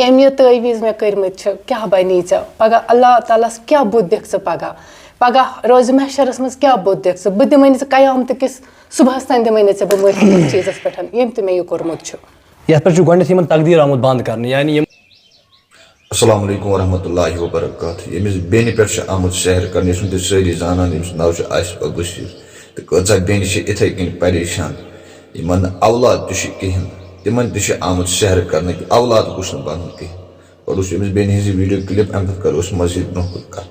کمہِ تٲویٖز مےٚ کٔرمٕتۍ چھِ کیٛاہ بَنی ژےٚ پگاہ اللہ تعالیٰ ہَس کیٛاہ بُتھ دِکھ ژٕ پگاہ روزِ محشرَس منٛز کیٛاہ بُتھ دِکھ ژٕ بہٕ دِمَے نہٕ ژٕ قیامتہٕ کِس صُبحَس تانۍ دِمَے نہٕ ژےٚ بہٕ معٲفی یَتھ چیٖزَس پٮ۪ٹھ ییٚمۍ تہِ مےٚ یہِ کوٚرمُت چھُ یَتھ پٮ۪ٹھ چھُ گۄڈنٮ۪تھ یِمَن تقدیٖر آمُت بنٛد کرنہٕ یعنی السلام علیکم ورحمۃ اللہ وبرکاتہ ییٚمِس بیٚنہِ پٮ۪ٹھ چھُ آمُت سیر کرنہٕ یُس تُہۍ سٲری زانان ییٚمِس ناو چھُ آصفہ بصیٖر تہٕ کۭژاہ بیٚنہِ چھِ اِتھَے کٔنۍ پریشان یِمن نہٕ اولاد تہِ چھُ کِہیٖنۍ تِمن تہِ چھُ آمُت سیر کرنہٕ کہِ اولاد گوٚژھ نہٕ بنُن کِہیٖنۍ اور وٕچھو أمِس بیٚنہِ ہِنٛز یہِ ویٖڈیو کِلِپ اَمہِ پتہٕ کرو أسۍ مزیٖد برونٛہہ کُن کتھ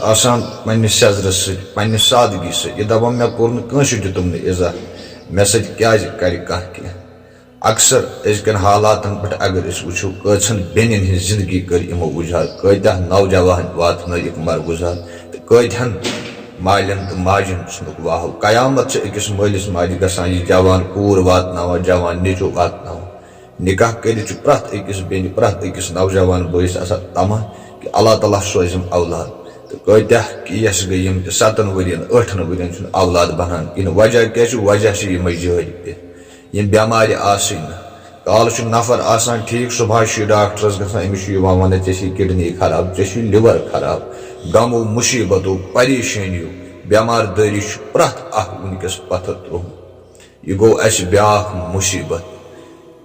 آسان پننہِ سیٚزرٕ سۭتۍ پننہِ سادگی سۭتۍ یہِ دپان مےٚ کوٚر نہٕ کٲنٛسہِ دیُتُم نہٕ عزت مے سۭتۍ کیٛازِ کَرِ کانٛہہ کینٛہہ. اکثر أزکٮ۪ن حالاتن پٮ۪ٹھ اگر أسۍ وٕچھو کۭژہن بیٚنٮ۪ن ہٕنٛز زندگی کٔر یِمو اُجار, کۭتیاہ نوجوان واتنٲیِکھ مرگُزار تہٕ کۭتہن مالٮ۪ن تہٕ ماجٮ۪ن ژھٕنُکھ واہو. قیامت چھِ أکِس مٲلِس ماجہِ گژھان یہِ جوان کوٗر واتناوان, جوان نیٚچوٗ واتناوان. نکاح کٔرِتھ چھُ پرٛٮ۪تھ أکِس بیٚنہِ, پرٛٮ۪تھ أکِس نوجوان بٲیِس آسان تماہ کہِ اللہ تعالیٰ سوزِم اولاد. تہٕ کۭتیاہ کیس گٔے یِم تہِ 7 ؤرین 8 ؤرین چھُنہٕ اولاد بنان کِہیٖنۍ. وجہ کیٛاہ چھُ؟ وجہ چھِ یِمے جٲرۍ تہِ, یِم بٮ۪مارِ آسٕنۍ نہٕ. کالہٕ چھُ نفر آسان ٹھیٖک, صبحٲے چھُ ڈاکٹرس گژھان, أمِس چھُ یِوان وننہٕ ژےٚ چھُے کِڈنی خراب, ژےٚ چھُے لِور خراب. غمو مُصیٖبتو پریشٲنیو بٮ۪مار دٲری چھُ پرٛٮ۪تھ اکھ وٕنکیٚس پتھر تروومُت. یہِ گوٚو اَسہِ بیٛاکھ مُصیٖبت.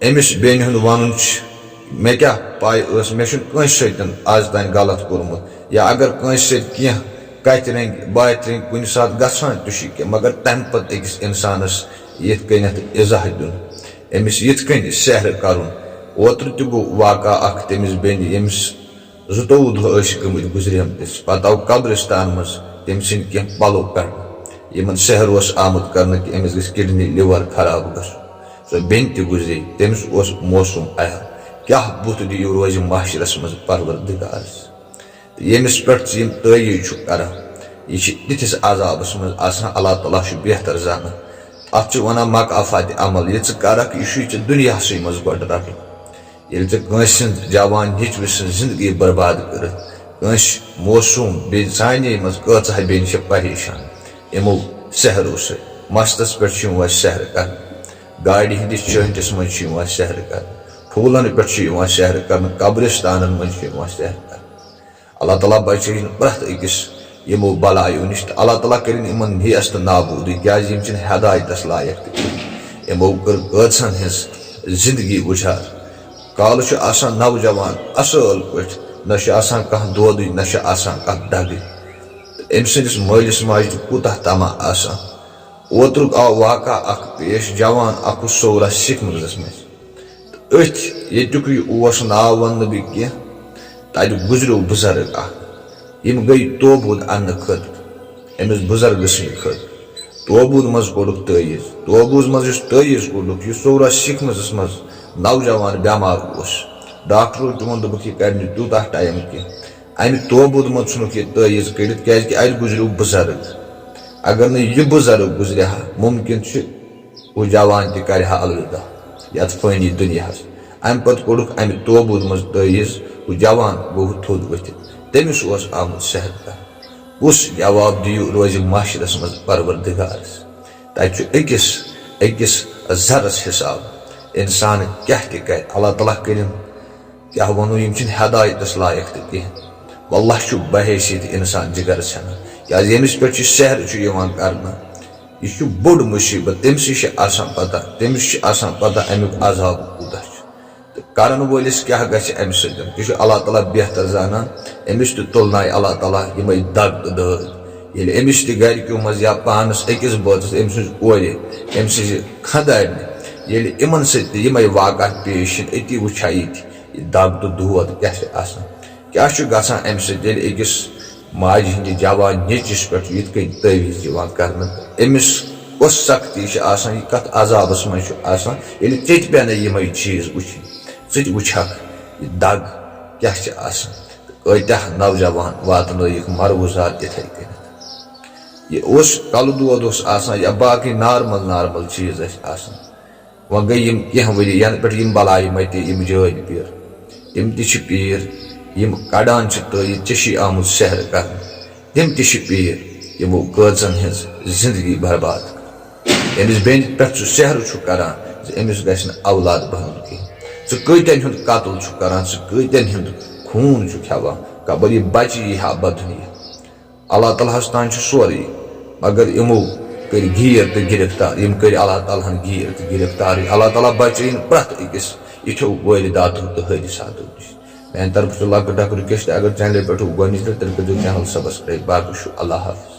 أمِس بیٚنہِ ہُنٛد وَنُن چھُ مےٚ کیٛاہ پاے ٲس, مےٚ چھُنہٕ کٲنٛسہِ سۭتۍ آز تام غلط کوٚرمُت, یا اگر کٲنٛسہِ سۭتۍ کینٛہہ کتھِ رنٛگہِ باتھِ رنٛگہِ کُنہِ ساتہٕ گژھان تہِ چھُ کینٛہہ, مگر تمہِ پتہٕ أکِس اِنسانس یِتھ کٔنٮ۪تھ اِزاہ دیُن, أمِس یِتھ کٔنۍ سحر کرُن. اوترٕ تہِ گوٚو واقعہ اکھ تٔمِس بیٚنہِ ییٚمِس 22 دۄہ ٲسۍ گٔمٕتۍ گُزریمتِس. پتہٕ آو قبرستان منٛز تٔمۍ سٕنٛدۍ کینٛہہ پلو کڑنہٕ, یِمن سحر اوس آمُت کرنہٕ کہِ أمِس گژھِ کِڈنی لِور خراب گژھُن. سۄ بیٚنہِ تہِ گُزرے, تٔمِس اوس موسوٗم عیال. کیٛاہ بُتھ دِیِو روزِ معاشرس منٛز پروردِگارس. تہٕ ییٚمِس پٮ۪ٹھ ژٕ یِم تٲیی چھُ کران, یہِ چھِ تِتھِس عذابس منٛز آسان. اللہ تعالیٰ چھُ بہتر زانان. اتھ چھِ ونان مقافات عمل. یہِ ژٕ کرکھ یہِ چھُے ژےٚ دُنیاہسٕے منٛز گۄڈٕ رٹُن. ییٚلہِ ژےٚ کٲنٛسہِ ہٕنٛز جوان نیٚچوِ سٕنٛز زندگی برباد کٔرٕتھ, کٲنٛسہِ موسوٗم بیٚیہِ سانے منٛز کۭژاہ بیٚنہِ چھِ پریشان یِمو سحرو سۭتۍ. مستس پٮ۪ٹھ چھُ یِوان سحر کرنہٕ, گاڑِ ہٕنٛدِس چٲنٛٹِس منٛز چھُ یِوان سحر کرنہٕ, پھوٗلن پٮ۪ٹھ چھُ یِوان سحر کرنہٕ, قبرستانن منٛز چھُ یِوان سحر کرنہٕ. اللہ تعالیٰ بچٲیِن پرٛٮ۪تھ أکِس یِمو بلایو نِش, تہٕ اللہ تعالیٰ کٔرِنۍ یِمن نیس تہٕ نابوٗدٕے, کیٛازِ یِم چھِنہٕ ہدایتس لایق تہِ کِہیٖنۍ. یِمو کٔر کۭژہن ہٕنٛز زندگی اُجار. کالہٕ چھُ آسان نوجوان اصل پٲٹھۍ, نہ چھُ آسان کانٛہہ دودٕے, نہ چھُ آسان کانٛہہ دگٕے. تہٕ أمۍ سٕنٛدِس مٲلِس ماجہِ تہِ کوٗتاہ تماہ آسان. اوترُک آو واقعہ اکھ پیش, جوان اکھ اوس صورہ سِکھ منٛزس منٛز. تہٕ أتھۍ ییٚتیُکٕے اوس, ناو وننہٕ بہٕ کینٛہہ, تتہِ گُزریو بُزرگ اکھ. یِم گٔے توبوٗد اننہٕ خٲطرٕ أمِس بُزرگہٕ سٕنٛدِ خٲطرٕ. توبوٗد منٛز کوٚڑُکھ تٲیٖز. توبوٗد منٛز یُس تٲیٖز کوٚڑُکھ, یُس صورہ سِکھ منٛزس منٛز نوجوان بٮ۪مار اوس, ڈاکٹرو تہِ ووٚن دوٚپُکھ یہِ کَرِ نہٕ تیوٗتاہ ٹایم کینٛہہ. امہِ توبوٗد منٛز ژھُنُکھ یہِ تٲیٖز کٔڑِتھ, کیٛازِ کہِ اَتہِ گُزریو بُزرگ. اگر نہٕ یہِ بُزرگ گُزرِ ہا, مُمکِن چھُ ہُہ جوان تہِ کرِ ہا الوداع یتھ فٲنی دُنیاہس. امہِ پتہٕ کوٚڑُکھ امہِ توبوٗد منٛز تٲیٖز, ہُہ جوان گوٚو تھوٚد ؤتھِتھ. تٔمِس اوس آمُت سحر کرنہٕ. کُس جواب دِیِو روزِ معاشرس منٛز پروردِگارس. تتہِ چھُ أکِس زرس حساب. انسان کیٛاہ تہِ کرِ, اللہ تعالیٰ کٔرِنۍ کیٛاہ وَنو, یِم چھِنہٕ ہدایتس لایق تہِ کِہیٖنۍ. واللہ چھُ بحیثیت اِنسان جِگر ژھٮ۪نان, کیٛازِ ییٚمِس پٮ۪ٹھ یہِ سحر چھُ یِوان کرنہٕ, یہِ چھُ بوٚڑ مُصیٖبت. تٔمسٕے چھِ آسان پتہ, تٔمِس چھِ آسان پتہ امیُک عذاب کوٗتاہ چھُ. تہٕ کرن وٲلِس کیٛاہ گژھِ امہِ سۭتۍ, تہِ چھُ اللہ تعالیٰ بہتر زانان. أمِس تہِ تُلنایہِ اللہ تعالیٰ یِمے دگ تہٕ دٲدۍ. ییٚلہِ أمِس تہِ گرِکیو منٛز یا پانس أکِس بٲژس, أمۍ سٕنٛزِ کورِ, أمۍ سٕنٛزِ خانٛدارنہِ, ییٚلہِ یِمن سۭتۍ تہِ یِمے واقعات پیش یِن, أتی وٕچھِ ہا یہِ دگ تہٕ دود کیٛاہ چھِ آسان. کیٛاہ چھُ گژھان امہِ سۭتۍ ییٚلہِ أکِس ماجہِ ہٕنٛدِ جوان نیٚچوِس پٮ۪ٹھ یِتھ کٔنۍ تٲویٖز یِوان کرنہٕ, أمِس کۄس سختی چھِ آسان, یہِ کتھ عذابس منٛز چھُ آسان. ییٚلہِ ژےٚ تہِ پیٚنَے یِمے چیٖز وٕچھِنۍ, ژٕ تہِ وٕچھکھ یہِ دگ کیٛاہ چھِ آسان. تہٕ کۭتیاہ نوجوان واتنٲیِکھ مرگُزار یِتھے کٔنٮ۪تھ. یہِ اوس کلہٕ دود اوس آسان, یا باقٕے نارمل چیٖز ٲسۍ آسان. وۄنۍ گٔے یِم کینٛہہ ؤری ینہٕ پٮ۪ٹھ یِم بلایہِ متے, یِم جٲدۍ پیٖر, تِم تہِ چھِ پیٖر, یِم کڑان چھِ تٲیٖز ژےٚ چھُے آمُت سحر کرنہٕ. تِم تہِ چھِ پیٖر, یِمو کۭژن ہٕنٛز زندگی برباد کٔر. أمِس بیٚنہِ پٮ۪ٹھ سُہ سحر چھُ کران زِ أمِس گژھِ نہٕ اولاد بنُن کِہیٖنۍ. ژٕ کۭتٮ۪ن ہُنٛد قتل چھُ کران, ژٕ کۭتٮ۪ن ہُنٛد خوٗن چھُ کھٮ۪وان, خبر یہِ بچہِ یی ہا بددُنیا. اللہ تعالیٰ ہس تام چھُ سورُے, مگر یِمو کٔرۍ گیٖر تہٕ گِرفتار, یِم کٔرۍ اللہ تعالیٰ ہن گیٖر تہٕ گِرفتار. اللہ تعالیٰ بچٲیِن پرٛٮ۪تھ أکِس یِتھیو وٲرِداتو تہٕ حٲدِثاتو نِش. میانہِ طرفہٕ چھُ لۄکٕٹ اکھ رِکویسٹ, اگر چینلہِ پٮ۪ٹھ گۄڈنِچ لٹہِ تیٚلہِ کٔرۍزیو چینل سبسکرایب. باقٕے چھُ اللہ حافظ.